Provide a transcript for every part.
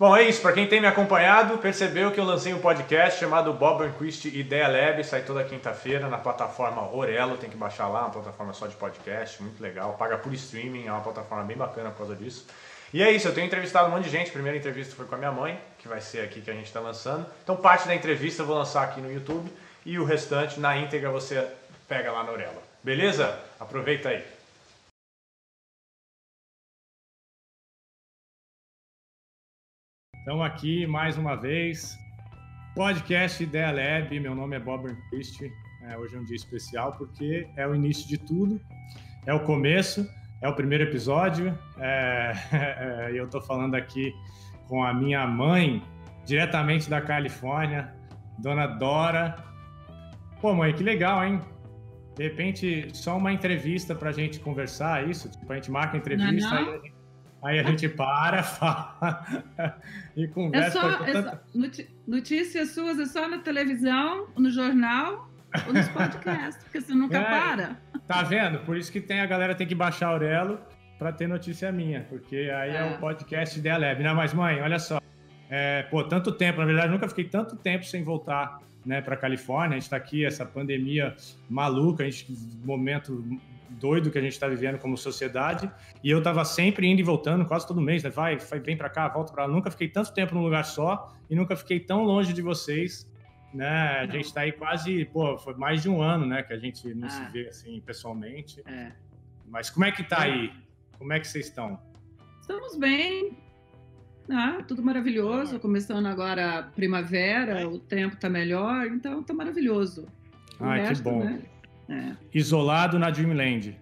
Bom, é isso. Para quem tem me acompanhado, percebeu que eu lancei um podcast chamado Bob Burnquist Ideia Lab. Sai toda quinta-feira na plataforma Orelo. Tem que baixar lá, uma plataforma só de podcast, muito legal. Paga por streaming, é uma plataforma bem bacana por causa disso. E é isso, eu tenho entrevistado um monte de gente. A primeira entrevista foi com a minha mãe, que vai ser aqui que a gente está lançando. Então parte da entrevista eu vou lançar aqui no YouTube e o restante na íntegra você pega lá na Orelo. Beleza? Aproveita aí. Então aqui mais uma vez, podcast Ideia Lab, meu nome é Bob Burnquist. Hoje é um dia especial porque é o início de tudo, é o começo, é o primeiro episódio. Eu estou falando aqui com a minha mãe, diretamente da Califórnia, Dona Dora. Pô, mãe, que legal, hein? De repente, só uma entrevista para a gente conversar, isso? Tipo, a gente marca a entrevista, não. Aí a gente fala e conversa. Notícias suas é só na televisão, no jornal ou nos podcasts, porque você nunca para. Tá vendo? Por isso que a galera tem que baixar a Orelo para ter notícia minha, porque aí é o podcast Ideia Lab. Não, mas mãe, olha só. Tanto tempo, na verdade, nunca fiquei tanto tempo sem voltar, né, para Califórnia. A gente está aqui, essa pandemia maluca, momento doido que a gente está vivendo como sociedade, e eu estava sempre indo e voltando, quase todo mês, né? Vem para cá, volta para lá. Nunca fiquei tanto tempo num lugar só e nunca fiquei tão longe de vocês, né? A gente está aí quase, foi mais de um ano, né, que a gente não se vê assim pessoalmente. Mas como é que tá aí? Como é que vocês estão? Estamos bem. Tudo maravilhoso, começando agora a primavera, o tempo tá melhor, então tá maravilhoso. Que bom. Né? Isolado na Dreamland.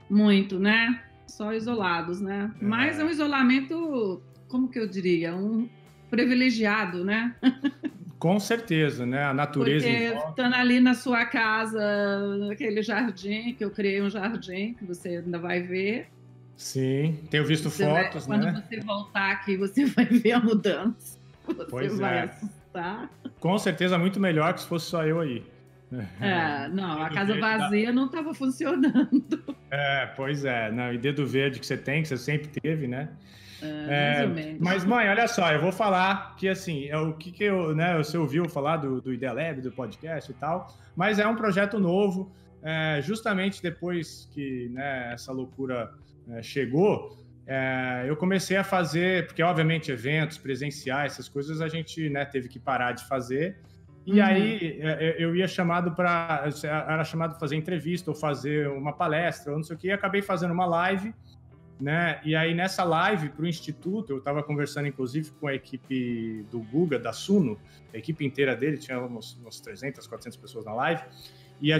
Muito, né? Só isolados, né? Mas é um isolamento, como que eu diria? Um privilegiado, né? Com certeza, né? A natureza. Porque estando ali na sua casa, naquele jardim, que eu criei um jardim, que você ainda vai ver. Sim, tenho visto fotos, quando né? Quando você voltar aqui, você vai ver a mudança. Você vai assustar. Com certeza, muito melhor que se fosse só eu aí. Não, a casa vazia não estava funcionando. Pois é. Não, e dedo verde que você sempre teve, né? Mais ou menos. Mas, mãe, olha só, eu vou falar que, assim, o que eu, né, você ouviu falar do Ideia Lab, do podcast e tal, mas é um projeto novo, justamente depois que, né, essa loucura chegou, eu comecei a fazer, porque, obviamente, eventos presenciais, essas coisas a gente, né, teve que parar de fazer. E aí eu era chamado para fazer entrevista ou fazer uma palestra ou não sei o que, e acabei fazendo uma live, né? E aí nessa live para o Instituto, eu estava conversando inclusive com a equipe do Guga, da Suno, a equipe inteira dele, tinha uns 300, 400 pessoas na live, e a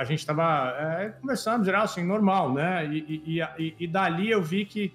gente estava conversando, geral, assim, normal, né? E dali eu vi que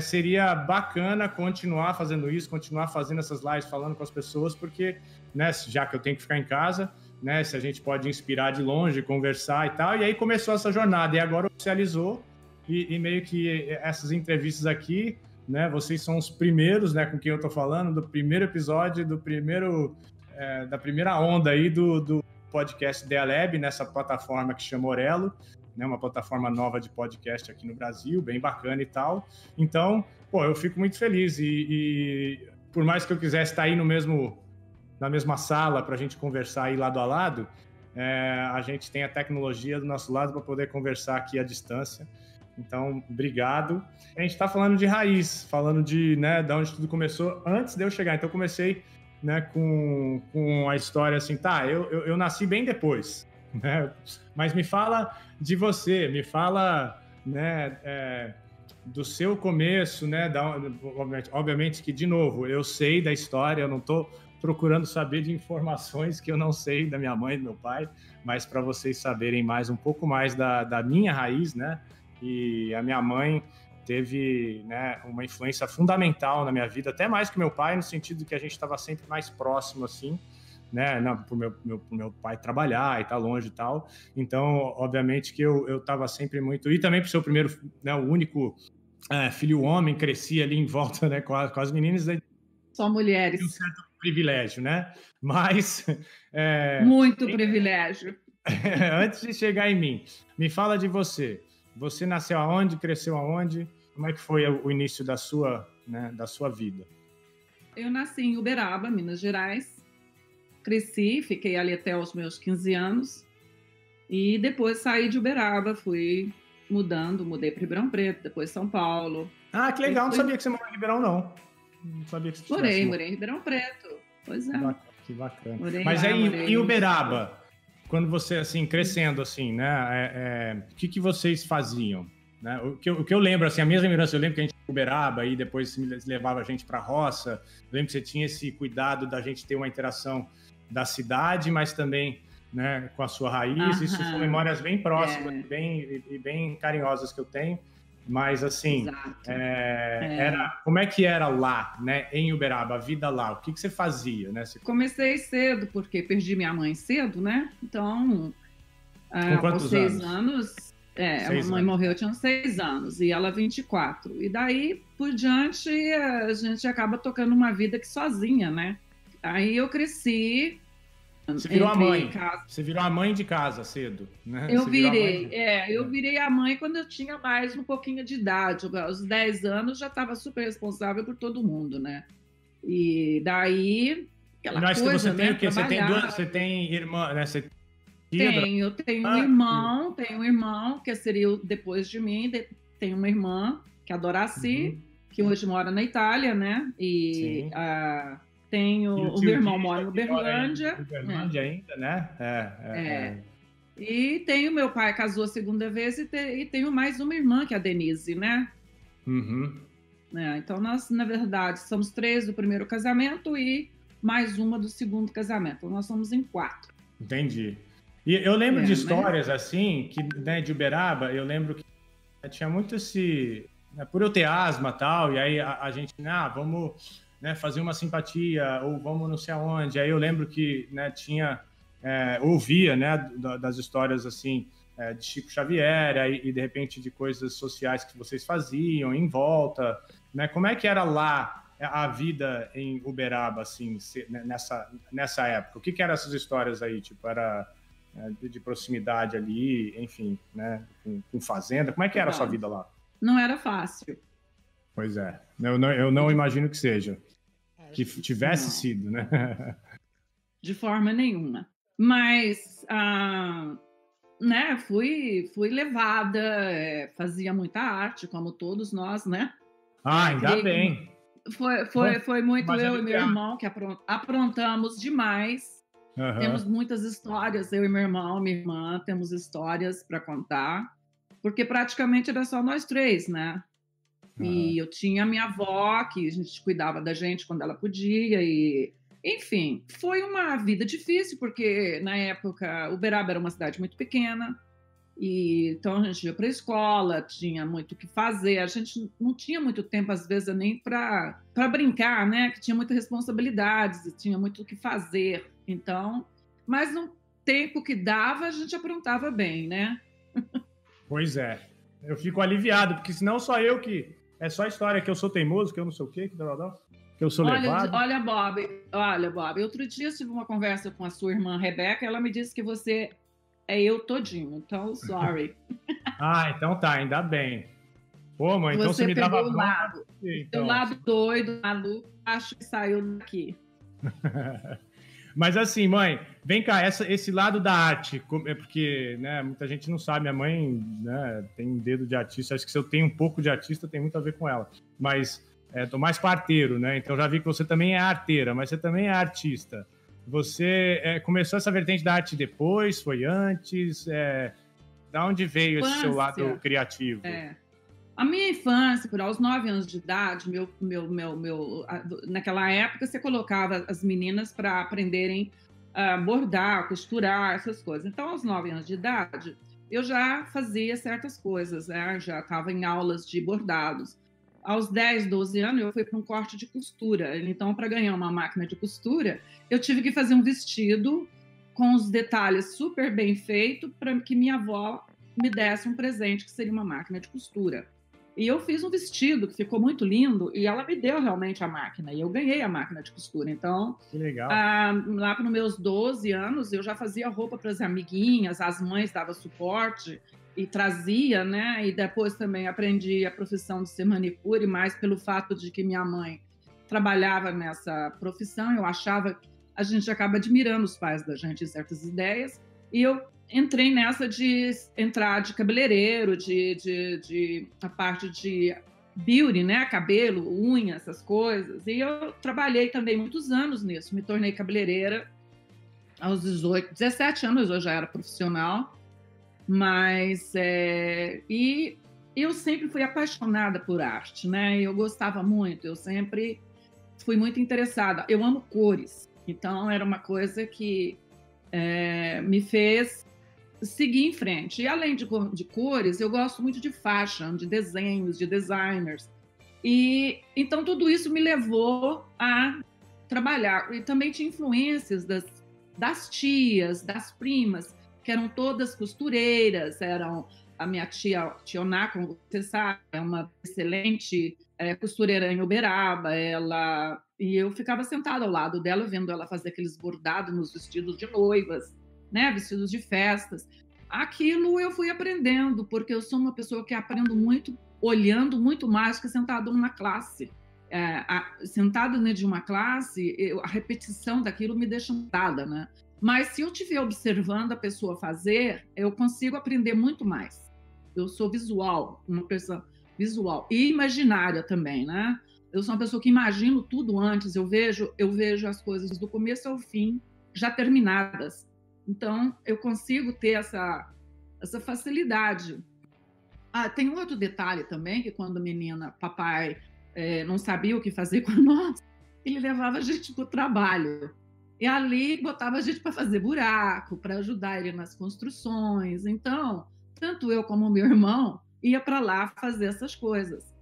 seria bacana continuar fazendo isso, continuar fazendo essas lives, falando com as pessoas, porque, né, já que eu tenho que ficar em casa, né, se a gente pode inspirar de longe, conversar e tal, e aí começou essa jornada, e agora oficializou, e meio que essas entrevistas aqui, né, vocês são os primeiros, né, com quem eu estou falando, do primeiro episódio, da primeira onda aí do podcast Ideia Lab, nessa plataforma que chama Orelo, né, uma plataforma nova de podcast aqui no Brasil, bem bacana e tal. Então, eu fico muito feliz e por mais que eu quisesse estar aí na mesma sala para a gente conversar aí lado a lado, a gente tem a tecnologia do nosso lado para poder conversar aqui à distância. Então, obrigado. A gente está falando de raiz, falando de onde tudo começou antes de eu chegar. Então, eu comecei, né, com a história assim, eu nasci bem depois, né? Mas me fala de você, me fala, né, do seu começo, né? Obviamente que, de novo, eu sei da história, eu não estou procurando saber de informações que eu não sei da minha mãe e do meu pai, mas para vocês saberem um pouco mais da minha raiz, né? E a minha mãe teve, né, uma influência fundamental na minha vida, até mais que meu pai, no sentido que a gente estava sempre mais próximo, assim, né, por meu pai trabalhar e estar longe e tal. Então, obviamente que eu estava sempre muito... E também por ser o primeiro, né, o único filho homem, cresci ali em volta, né, com as meninas. Só mulheres. Um certo privilégio, né? Mas... muito privilégio. Antes de chegar em mim, me fala de você. Você nasceu aonde? Cresceu aonde? Como é que foi o início da sua vida? Eu nasci em Uberaba, Minas Gerais. Cresci, fiquei ali até os meus 15 anos. E depois saí de Uberaba, fui mudei para Ribeirão Preto, depois São Paulo. Ah, que legal, não sabia que você morava em Ribeirão, não. Não sabia que você tivesse... Morei em Ribeirão Preto. Pois é. Que bacana. Morei Mas lá, aí, morei em no- Uberaba, quando você, assim, crescendo, assim, né, o que vocês faziam? Né? O que eu lembro, assim, a minha lembrança, eu lembro que a gente ia em Uberaba e depois levava a gente para a roça. Eu lembro que você tinha esse cuidado da gente ter uma interação da cidade, mas também, né, com a sua raiz. Isso são memórias bem próximas e bem carinhosas que eu tenho. Mas, assim, Exato. como é que era lá, né, em Uberaba, a vida lá? O que você fazia, né? Comecei cedo, porque perdi minha mãe cedo, né? Então, Com quantos aos 6 anos, a mãe morreu, eu tinha 6 anos, e ela 24. E daí, por diante, a gente acaba tocando uma vida que sozinha, né? Aí eu cresci... Você virou a mãe. Você virou a mãe de casa cedo, né? Eu virei a mãe quando eu tinha mais um pouquinho de idade. Aos 10 anos já estava super responsável por todo mundo, né? E daí, aquela coisa, você tem, né? o quê? Você tem irmã, né? Eu tenho um irmão que seria depois de mim, tenho uma irmã, que é a Doraci, que hoje mora na Itália, né? E o meu irmão mora em Uberlândia. Uberlândia ainda, né? E tenho meu pai, casou a segunda vez, e tenho mais uma irmã, que é a Denise, né? Então, nós, na verdade, somos 3 do primeiro casamento e mais uma do segundo casamento. Então, nós somos em 4. Entendi. E eu lembro de histórias assim, que, né, de Uberaba, eu lembro que tinha muito esse... Né, por eu ter asma e tal, e aí a gente, vamos... Né, fazer uma simpatia, ou vamos não sei aonde. Aí eu lembro que, né, ouvia, né, das histórias assim, de Chico Xavier e de repente de coisas sociais que vocês faziam em volta, né? Como é que era lá a vida em Uberaba, assim, nessa época? O que eram essas histórias aí? Tipo, era de proximidade ali, enfim, né, com fazenda. Como é que era a sua vida lá? Não era fácil. Pois é, eu não imagino que seja, que tivesse sido, né? De forma nenhuma. Mas, né, fui levada, fazia muita arte, como todos nós, né? Ainda bem. Foi muito eu e meu irmão que aprontamos demais. Temos muitas histórias, eu e meu irmão, minha irmã, temos histórias para contar, porque praticamente era só nós 3, né? E eu tinha a minha avó, que a gente cuidava da gente quando ela podia, e enfim, foi uma vida difícil, porque na época Uberaba era uma cidade muito pequena, e então a gente ia para a escola, tinha muito o que fazer, a gente não tinha muito tempo, às vezes, nem para brincar, né? Que tinha muitas responsabilidades, tinha muito o que fazer. Então, mas no tempo que dava, a gente aprontava bem, né? Pois é. Eu fico aliviado, porque senão só eu que... É só história que eu sou teimoso, que eu não sei o quê, que eu sou levado. Olha, Bob, outro dia eu tive uma conversa com a sua irmã Rebeca, ela me disse que você é eu todinho, então, sorry. Então tá, ainda bem. Pô, mãe, então você me dava bronca. Então. O lado doido, maluco, acho que saiu daqui. Mas assim, mãe, vem cá, esse lado da arte, é porque, né, muita gente não sabe, minha mãe, né, tem um dedo de artista, acho que se eu tenho um pouco de artista, tem muito a ver com ela. Mas tô mais parteiro, né, então já vi que você também é arteira, mas você também é artista. Você começou essa vertente da arte depois, foi antes? Da onde veio esse seu lado criativo? A minha infância, aos 9 anos de idade, naquela época você colocava as meninas para aprenderem a bordar, costurar, essas coisas. Então, aos 9 anos de idade, eu já fazia certas coisas, né? Já estava em aulas de bordados. Aos 10, 12 anos, eu fui para um corte de costura. Então, para ganhar uma máquina de costura, eu tive que fazer um vestido com os detalhes super bem feitos para que minha avó me desse um presente, que seria uma máquina de costura. E eu fiz um vestido que ficou muito lindo e ela me deu realmente a máquina. E eu ganhei a máquina de costura. Então, que legal. Lá para os meus 12 anos, eu já fazia roupa para as amiguinhas, as mães davam suporte e trazia, né? E depois também aprendi a profissão de ser manicure, mais pelo fato de que minha mãe trabalhava nessa profissão, eu achava que a gente acaba admirando os pais da gente em certas ideias, e eu entrei nessa de entrar de cabeleireiro, a parte de beauty, né? Cabelo, unha, essas coisas. E eu trabalhei também muitos anos nisso. Me tornei cabeleireira aos 17 anos, eu já era profissional. Mas e eu sempre fui apaixonada por arte, né? Eu gostava muito, eu sempre fui muito interessada. Eu amo cores, então era uma coisa que me fez seguir em frente. E além de cores, eu gosto muito de fashion, de desenhos, de designers. E então tudo isso me levou a trabalhar. E também tinha influências das tias, das primas, que eram todas costureiras. Eram a minha tia Tioná, como você sabe, é uma excelente costureira em Uberaba. E eu ficava sentada ao lado dela, vendo ela fazer aqueles bordados nos vestidos de noivas, né, vestidos de festas. Aquilo eu fui aprendendo, porque eu sou uma pessoa que aprendo muito, olhando muito mais que sentado numa classe. Sentado dentro de uma classe, a repetição daquilo me deixa sentada, né? Mas se eu estiver observando a pessoa fazer, eu consigo aprender muito mais. Eu sou visual, uma pessoa visual e imaginária também, né? Eu sou uma pessoa que imagino tudo antes, eu vejo as coisas do começo ao fim já terminadas. Então, eu consigo ter essa facilidade. Tem um outro detalhe também, que quando menina, papai não sabia o que fazer com nós, ele levava a gente para o trabalho. E ali botava a gente para fazer buraco, para ajudar ele nas construções. Então, tanto eu como o meu irmão ia para lá fazer essas coisas.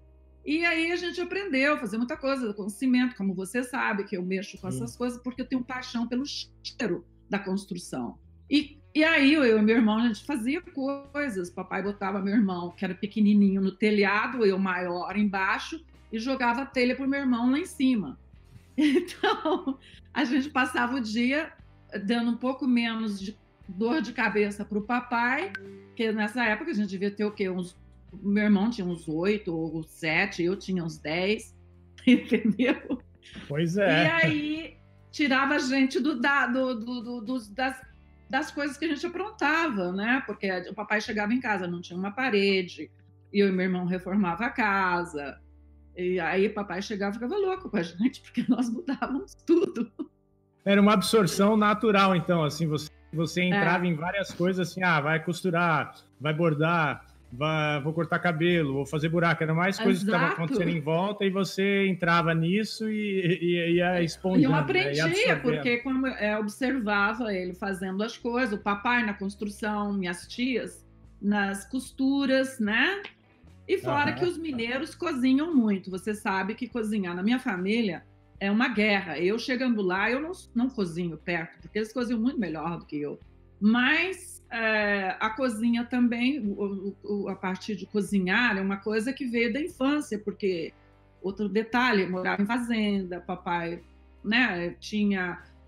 E aí a gente aprendeu a fazer muita coisa com cimento, como você sabe, que eu mexo com essas coisas, porque eu tenho paixão pelo cheiro da construção. E aí eu e meu irmão, a gente fazia coisas. Papai botava meu irmão, que era pequenininho, no telhado, eu maior embaixo, e jogava a telha para o meu irmão lá em cima. Então, a gente passava o dia dando um pouco menos de dor de cabeça para o papai, porque nessa época a gente devia ter o quê? Meu irmão tinha uns 8 ou 7, eu tinha uns 10, entendeu? Pois é. E aí tirava a gente das coisas que a gente aprontava, né? Porque o papai chegava em casa, não tinha uma parede, e eu e meu irmão reformava a casa. E aí papai chegava e ficava louco com a gente, porque nós mudávamos tudo. Era uma absorção natural, então, assim, você entrava em várias coisas, assim, vai costurar, vai bordar, vou cortar cabelo, vou fazer buraco, era mais coisas que estavam acontecendo em volta, e você entrava nisso e ia espontâneo. E eu aprendia, porque quando eu observava ele fazendo as coisas, o papai na construção, minhas tias nas costuras, né? E fora que os mineiros cozinham muito. Você sabe que cozinhar na minha família é uma guerra. Eu chegando lá, eu não cozinho perto, porque eles cozinham muito melhor do que eu. Mas a cozinha também, a partir de cozinhar, é uma coisa que veio da infância, porque, outro detalhe, eu morava em fazenda, papai, né,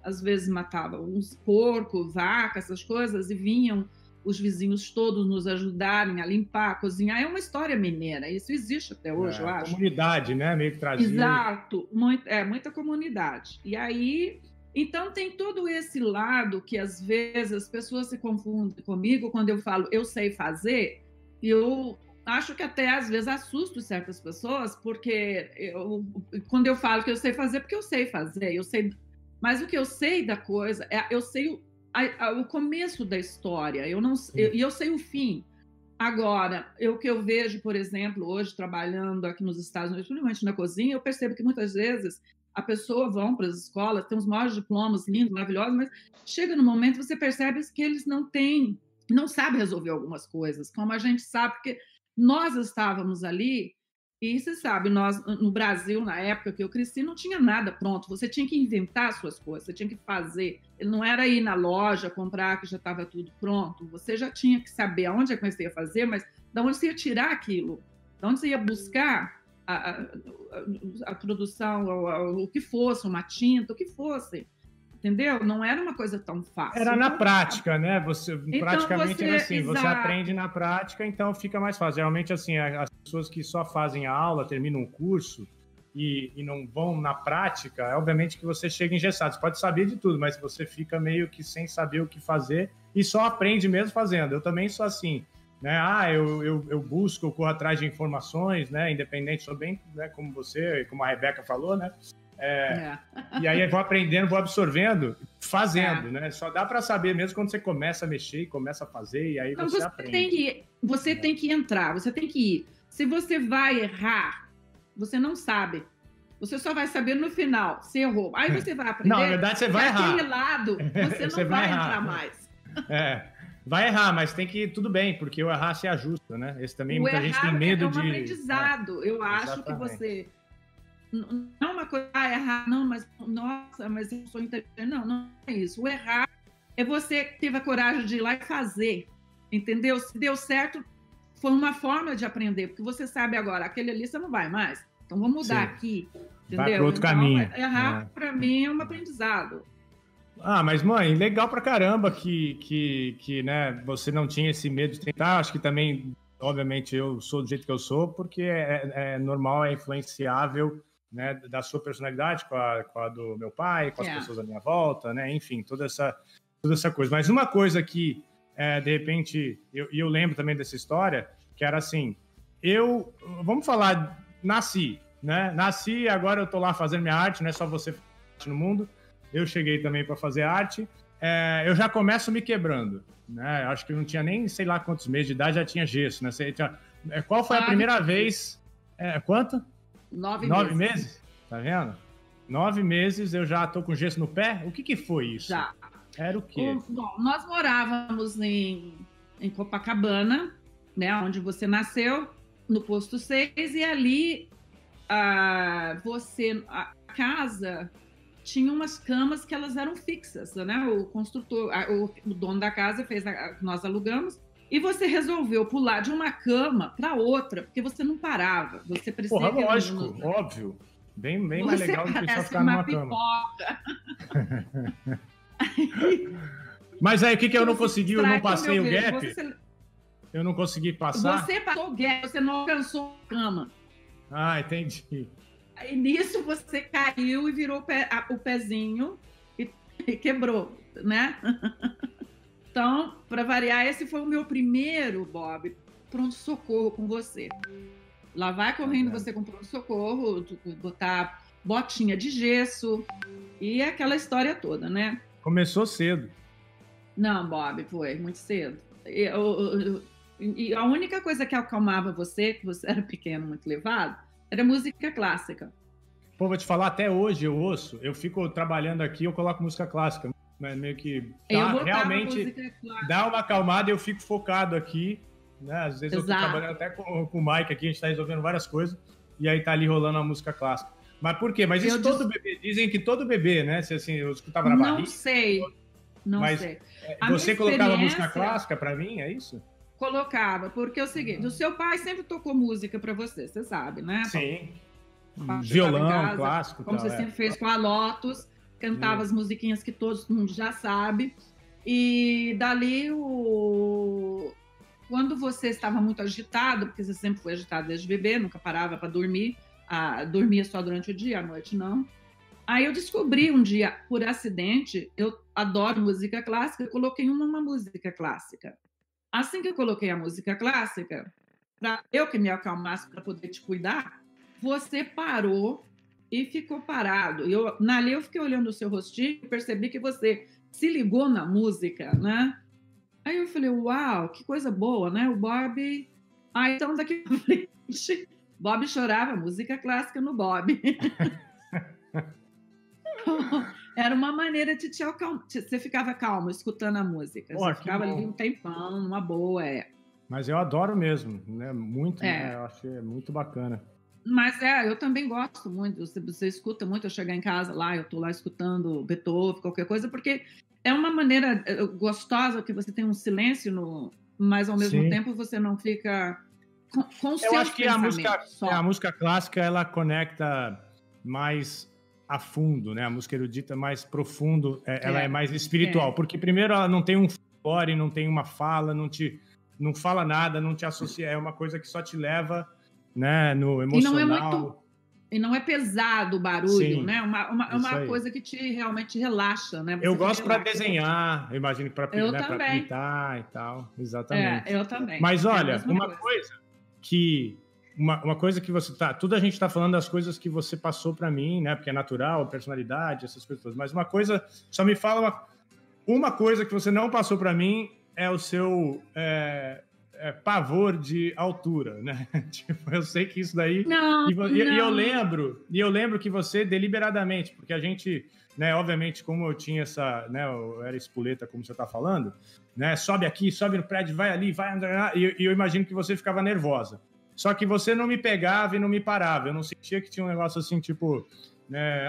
às vezes matava uns porcos, vaca, essas coisas, e vinham os vizinhos todos nos ajudarem a limpar, a cozinhar. É uma história mineira, isso existe até hoje, eu acho. Comunidade, né? Meio que trazia. Exato, muita comunidade. E aí, então tem todo esse lado que às vezes as pessoas se confundem comigo quando eu falo eu sei fazer, e eu acho que até às vezes assusto certas pessoas, porque quando eu falo que eu sei fazer, porque eu sei fazer, mas o que eu sei da coisa, eu sei o começo da história, eu sei o fim. Agora, o que eu vejo, por exemplo, hoje trabalhando aqui nos Estados Unidos, principalmente na cozinha, eu percebo que muitas vezes a pessoa vão para as escolas, tem os maiores diplomas lindos, maravilhosos, mas chega no momento você percebe que eles não sabem resolver algumas coisas, como a gente sabe, porque nós estávamos ali. E você sabe, nós no Brasil, na época que eu cresci, não tinha nada pronto. Você tinha que inventar suas coisas, você tinha que fazer. Não era ir na loja, comprar, que já estava tudo pronto. Você já tinha que saber aonde é que você ia fazer, mas de onde você ia tirar aquilo, de onde você ia buscar a produção, o que fosse, uma tinta, o que fosse. Entendeu? Não era uma coisa tão fácil. Era na prática, né? Praticamente era assim, exato. Você aprende na prática, então fica mais fácil. Geralmente, assim, as pessoas que só fazem a aula, terminam um curso, e não vão na prática, obviamente que você chega engessado. Você pode saber de tudo, mas você fica meio que sem saber o que fazer e só aprende mesmo fazendo. Eu também sou assim, né? Eu busco, eu corro atrás de informações, né? Independente, sou bem, né, como você, como a Rebeca falou, né? E aí eu vou aprendendo, vou absorvendo, fazendo, né? Só dá para saber mesmo quando você começa a mexer e começa a fazer, e aí então, você aprende. Você tem que entrar, você tem que ir. Se você vai errar, você não sabe. Você só vai saber no final, se errou. Aí você vai aprender. Não, na verdade você vai errar. Daquele lado, você não vai entrar mais. Vai errar, mas tem que tudo bem, porque o errar se ajusta, né? Esse também muita gente tem medo de... É um aprendizado. Eu acho que você... Não é uma coisa, errar, não, mas nossa, mas eu sou inteligente. Não é isso. O errar é você que teve a coragem de ir lá e fazer, entendeu? Se deu certo, foi uma forma de aprender, porque você sabe agora, aquele ali você não vai mais, então vamos mudar aqui, entendeu? Vai para outro caminho. Errar, para mim, é um aprendizado. Mas mãe, legal pra caramba que né, você não tinha esse medo de tentar. Acho que também, obviamente, eu sou do jeito que eu sou, porque é normal, é influenciável, né, da sua personalidade com a do meu pai, com as pessoas à minha volta, né? Enfim, toda essa coisa. Mas uma coisa que, de repente, eu lembro também dessa história, que era assim, vamos falar, nasci, né? Nasci e agora eu tô lá fazendo minha arte, não é só você fazer arte no mundo. Eu cheguei também para fazer arte. Eu já começo me quebrando, né? Acho que não tinha nem sei lá quantos meses de idade, já tinha gesso, né? Qual foi a primeira vez? Quanto? 9 meses? Tá vendo? 9 meses eu já tô com gesso no pé? O que foi isso? Já. Era o quê? Bom, nós morávamos em Copacabana, né? Onde você nasceu, no posto 6, e ali a casa tinha umas camas que elas eram fixas, né? O construtor, o dono da casa fez, nós alugamos, e você resolveu pular de uma cama para outra, porque você não parava. Você precisa. Porra, lógico, óbvio. Bem mais legal do que só ficar numa cama. Mas aí, o que eu não consegui? Eu não passei o gap? Eu não consegui passar? Você passou o gap, você não alcançou a cama. Entendi. E nisso você caiu e virou o pezinho e quebrou, né? Então, para variar, esse foi o meu primeiro, Bob, pronto-socorro com você. Lá vai correndo você com pronto-socorro, botar botinha de gesso e aquela história toda, né? Começou cedo. Não, Bob, foi muito cedo. E a única coisa que acalmava você, que você era pequeno, muito levado, era música clássica. Pô, vou te falar, até hoje eu ouço, eu fico trabalhando aqui, eu coloco música clássica, mas meio que realmente dá uma acalmada e eu fico focado aqui, né? Às vezes eu tô trabalhando até com o Mike aqui, a gente tá resolvendo várias coisas, e aí tá ali rolando a música clássica. Mas por quê? Mas isso todo bebê, dizem que todo bebê, né? Se assim, eu escutava na barriga. Não sei. Você colocava música clássica para mim, é isso? Colocava, porque é o seguinte, o seu pai sempre tocou música para você sabe, né? Sim. Violão, casa, clássico. Como você sempre fez com a Lotus, cantava as musiquinhas que todo mundo já sabe. E dali, quando você estava muito agitado, porque você sempre foi agitado desde bebê, nunca parava para dormir, dormia só durante o dia, à noite não. Aí eu descobri um dia, por acidente, eu adoro música clássica, eu coloquei uma música clássica. Assim que eu coloquei a música clássica, para eu que me acalmasse para poder te cuidar, você parou e ficou parado. Ali eu fiquei olhando o seu rostinho e percebi que você se ligou na música, né? Aí eu falei, uau, que coisa boa, né? O Bob... então daqui pra frente, Bob chorava música clássica no Bob. Era uma maneira de te acalmar. Você ficava calmo escutando a música. Você ficava ali um tempão, numa boa, Mas eu adoro mesmo, né? Muito, né? Eu achei muito bacana. Mas eu também gosto muito. Você escuta muito, eu chegar em casa lá, eu tô lá escutando Beethoven, qualquer coisa, porque é uma maneira gostosa que você tem um silêncio, mas ao mesmo tempo você não fica com o seu pensamento. Eu acho que a música clássica, ela conecta mais a fundo, né? A música erudita mais profundo, ela é mais espiritual, porque primeiro ela não tem um folclore, não tem uma fala, não fala nada, não te associa, é uma coisa que só te leva, né, no emocional. E não é pesado o barulho, Sim, né? Uma coisa que realmente relaxa, né? Eu gosto para desenhar, eu imagino, para também. pintar e tal. Exatamente. Eu também. Mas olha, uma coisa que você tá. Tudo a gente está falando das coisas que você passou para mim, né? Porque é natural, personalidade, essas coisas todas. Mas uma coisa, só me fala uma coisa que você não passou para mim é o seu pavor de altura, né? Tipo, eu sei que isso daí. Não, e eu lembro que você deliberadamente, porque a gente, né? Obviamente, como eu tinha essa, né? Eu era espoleta, como você está falando, né? Sobe aqui, sobe no prédio, vai ali, vai andar. E eu imagino que você ficava nervosa. Só que você não me pegava e não me parava. Eu não sentia que tinha um negócio assim, tipo,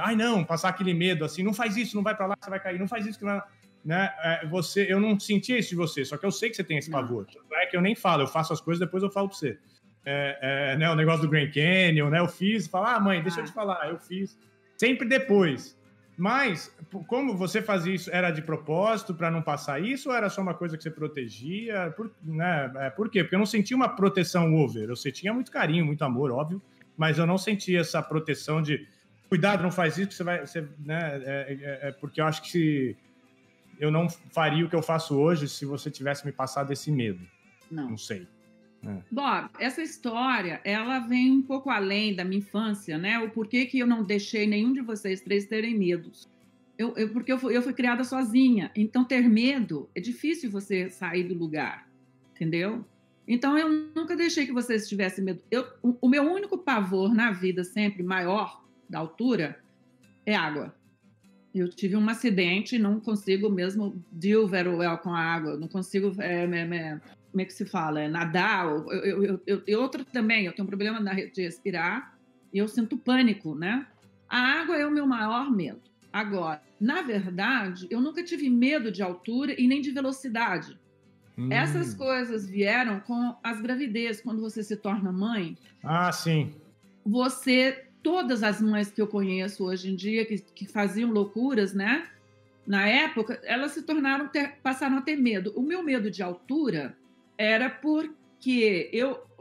ai não, passar aquele medo assim, não faz isso, não vai para lá, você vai cair, não faz isso que vai, né? Eu não sentia isso de você, só que eu sei que você tem esse pavor. Não é que eu nem falo, eu faço as coisas, depois eu falo para você. Né, o negócio do Grand Canyon, né? Eu fiz, fala, mãe, deixa eu te falar, eu fiz. Sempre depois. Mas, como você fazia isso, era de propósito para não passar isso ou era só uma coisa que você protegia? Por quê? Porque eu não sentia uma proteção over. Eu sentia muito carinho, muito amor, óbvio, mas eu não sentia essa proteção de cuidado, não faz isso, que você vai... porque eu acho que eu não faria o que eu faço hoje se você tivesse me passado esse medo. Não sei. Bob, essa história, ela vem um pouco além da minha infância, né? O porquê que eu não deixei nenhum de vocês três terem medos. Porque eu fui criada sozinha, então ter medo é difícil você sair do lugar, entendeu? Então eu nunca deixei que vocês tivessem medo. O meu único pavor na vida, sempre maior, da altura, é água. Eu tive um acidente e não consigo mesmo deal very well com a água, não consigo... como é que se fala? Nadar. Outra também, eu tenho um problema de respirar e eu sinto pânico, né? A água é o meu maior medo. Agora, na verdade, eu nunca tive medo de altura e nem de velocidade. Essas coisas vieram com as gravidez, quando você se torna mãe. Ah, sim. Todas as mães que eu conheço hoje em dia, que faziam loucuras, né? Na época, elas passaram a ter medo. O meu medo de altura era porque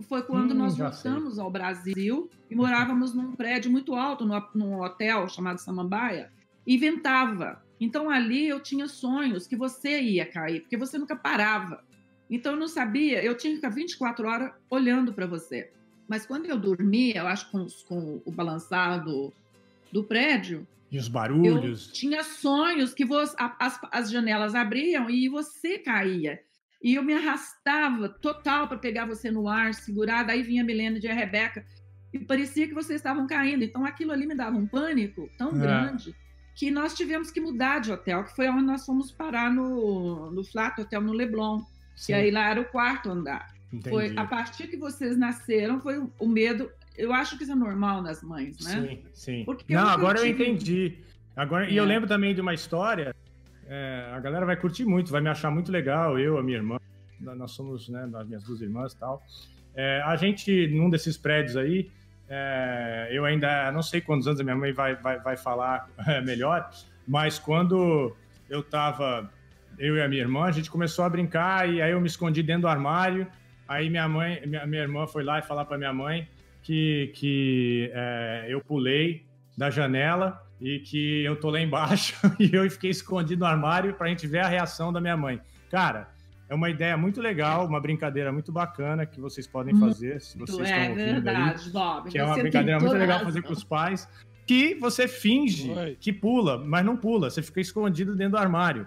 foi quando nós voltamos ao Brasil e morávamos num prédio muito alto, num hotel chamado Samambaia, e ventava. Então, ali eu tinha sonhos que você ia cair, porque você nunca parava. Então, eu não sabia, eu tinha que ficar 24 horas olhando para você. Mas quando eu dormia, eu acho com o balançar do prédio... E os barulhos? Eu tinha sonhos que as janelas abriam e você caía. E eu me arrastava total para pegar você no ar, segurar, daí vinha a Milena e a Rebeca, e parecia que vocês estavam caindo. Então, aquilo ali me dava um pânico tão grande que nós tivemos que mudar de hotel, que foi onde nós fomos parar no Flat Hotel, no Leblon. Sim. E aí lá era o 4º andar. Entendi. Foi a partir que vocês nasceram, foi o medo. Eu acho que isso é normal nas mães, né? Sim. Agora eu entendi. E eu lembro também de uma história... a galera vai curtir muito, vai me achar muito legal, a minha irmã, nós somos, né, das minhas 2 irmãs e tal. A gente, num desses prédios aí, eu ainda não sei quantos anos a minha mãe vai falar melhor, mas quando eu e a minha irmã, a gente começou a brincar e aí eu me escondi dentro do armário, aí minha irmã foi lá e falar para minha mãe que eu pulei da janela e que eu tô lá embaixo e eu fiquei escondido no armário pra gente ver a reação da minha mãe. Cara, é uma ideia muito legal, uma brincadeira muito bacana que vocês podem fazer, se vocês estão ouvindo verdade, aí, Bob, que é uma brincadeira muito legal fazer com os pais, que você finge que pula, mas não pula, você fica escondido dentro do armário.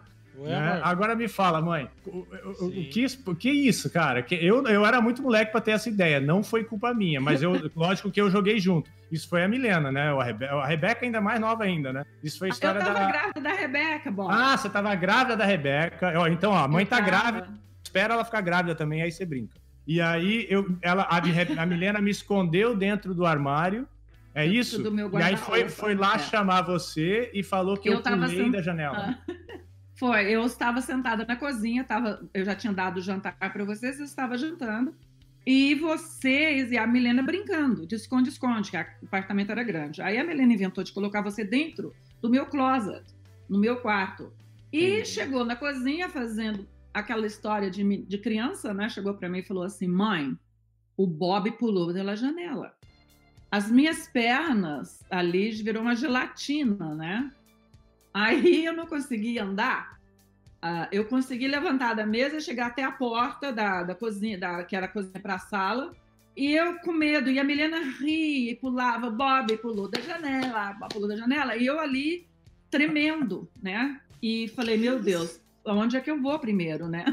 Agora me fala, mãe, o que é isso, cara? Eu era muito moleque para ter essa ideia, não foi culpa minha, mas lógico que eu joguei junto. Isso foi a Milena, né? A Rebeca ainda mais nova ainda, né? Isso foi a história Eu tava grávida da Rebeca, Bob. Ah, você tava grávida da Rebeca. Então, a mãe tá grávida, espera ela ficar grávida também, aí você brinca. E aí, a Milena me escondeu dentro do armário, é isso? E aí foi lá chamar você e falou que eu pulei da janela. Eu estava sentada na cozinha, eu já tinha dado o jantar para vocês, eu estava jantando, e vocês e a Milena brincando de esconde-esconde, que o apartamento era grande. Aí a Milena inventou de colocar você dentro do meu closet, no meu quarto. E chegou na cozinha fazendo aquela história de criança, né? Chegou para mim e falou assim, mãe, o Bob pulou pela janela. as minhas pernas ali virou uma gelatina, né? Aí eu não conseguia andar. Eu consegui levantar da mesa e chegar até a porta da cozinha, que era a cozinha para a sala, e eu com medo, e a Milena ria e pulava, Bob pulou da janela, Bob pulou da janela, e eu ali tremendo, né? E falei, meu Deus, aonde é que eu vou primeiro, né?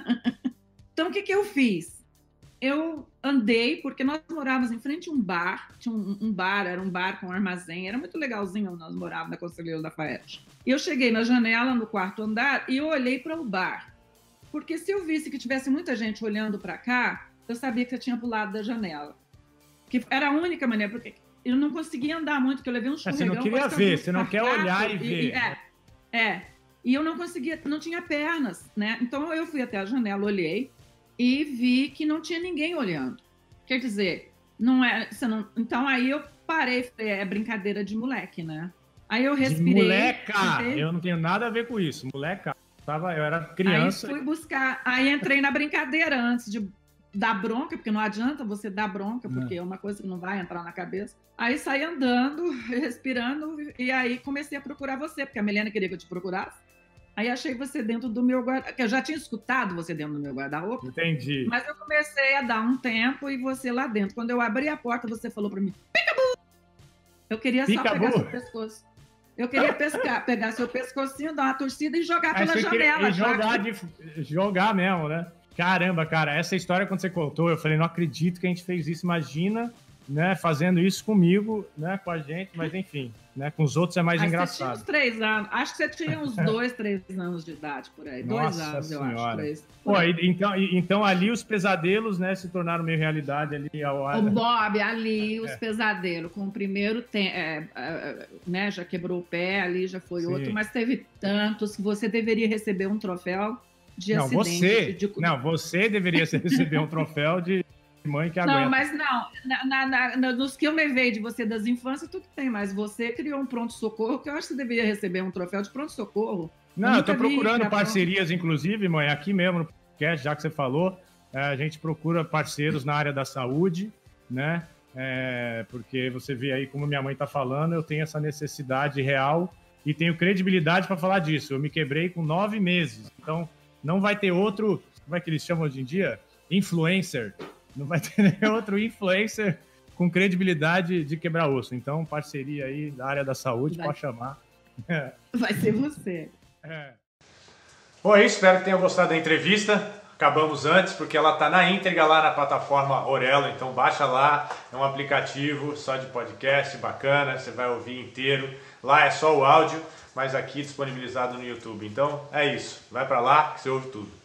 Então, o que eu fiz? Eu andei, porque nós morávamos em frente a um bar, tinha um bar, era um bar com armazém, era muito legalzinho onde nós morávamos, na Conselheiro Lafayette. E eu cheguei na janela, no quarto andar, e eu olhei para o bar. Porque se eu visse que tivesse muita gente olhando para cá, eu sabia que eu tinha pulado da janela. Que era a única maneira, porque eu não conseguia andar muito, porque eu levei um escorregão. Você não queria ver, você não quer olhar e ver. E eu não conseguia, não tinha pernas, né? Então eu fui até a janela, olhei, e vi que não tinha ninguém olhando. Quer dizer, não é... Então aí eu parei, falei, é brincadeira de moleque, né? Aí eu respirei... De moleca! Eu não tenho nada a ver com isso. Moleca. Eu era criança. Aí fui buscar... Aí entrei na brincadeira antes de dar bronca, porque não adianta você dar bronca, porque é uma coisa que não vai entrar na cabeça. Aí saí andando, respirando, e aí comecei a procurar você, porque a Milena queria que eu te procurasse. Aí achei você dentro do meu guarda-roupa, eu já tinha escutado você dentro do meu guarda-roupa. Entendi. Mas eu comecei a dar um tempo e você lá dentro. Quando eu abri a porta, você falou para mim, Peekaboo! Eu queria só pegar seu pescoço. Eu queria pegar seu pescocinho, dar uma torcida e jogar pela janela. Jogar mesmo, né? Caramba, cara, essa história quando você contou, eu falei, não acredito que a gente fez isso. Imagina, né, fazendo isso comigo, né, com a gente, mas enfim, né, com os outros é mais engraçado. Você tinha uns 3 anos, acho que você tinha uns 2, 3 anos de idade por aí. Nossa 2 anos, senhora. eu acho. 3. Pô, então ali os pesadelos, né, se tornaram meio realidade ali ao ar. O Bob, ali, os pesadelos, com o primeiro, né, já quebrou o pé, ali já foi outro, mas teve tantos que você deveria receber um troféu de acidente. Você deveria receber um troféu de mãe que aguenta. Não, mas não. Dos que eu levei de você das infâncias, tudo tem, mas você criou um pronto-socorro que eu acho que você deveria receber um troféu de pronto-socorro. Não, eu tô procurando parcerias, inclusive, mãe, aqui mesmo no podcast, já que você falou, a gente procura parceiros na área da saúde, né? Porque você vê aí como minha mãe tá falando, eu tenho essa necessidade real e tenho credibilidade para falar disso. Eu me quebrei com 9 meses, então não vai ter outro, como é que eles chamam hoje em dia? Influencer. Não vai ter nenhum outro influencer com credibilidade de quebrar osso. Então, parceria aí da área da saúde, pode chamar. Vai ser você. Bom, é isso. Espero que tenham gostado da entrevista. Acabamos antes, porque ela está na íntegra lá na plataforma Orelo. Então, baixa lá. É um aplicativo só de podcast, bacana. Você vai ouvir inteiro. Lá é só o áudio, mas aqui disponibilizado no YouTube. Então, é isso. Vai para lá que você ouve tudo.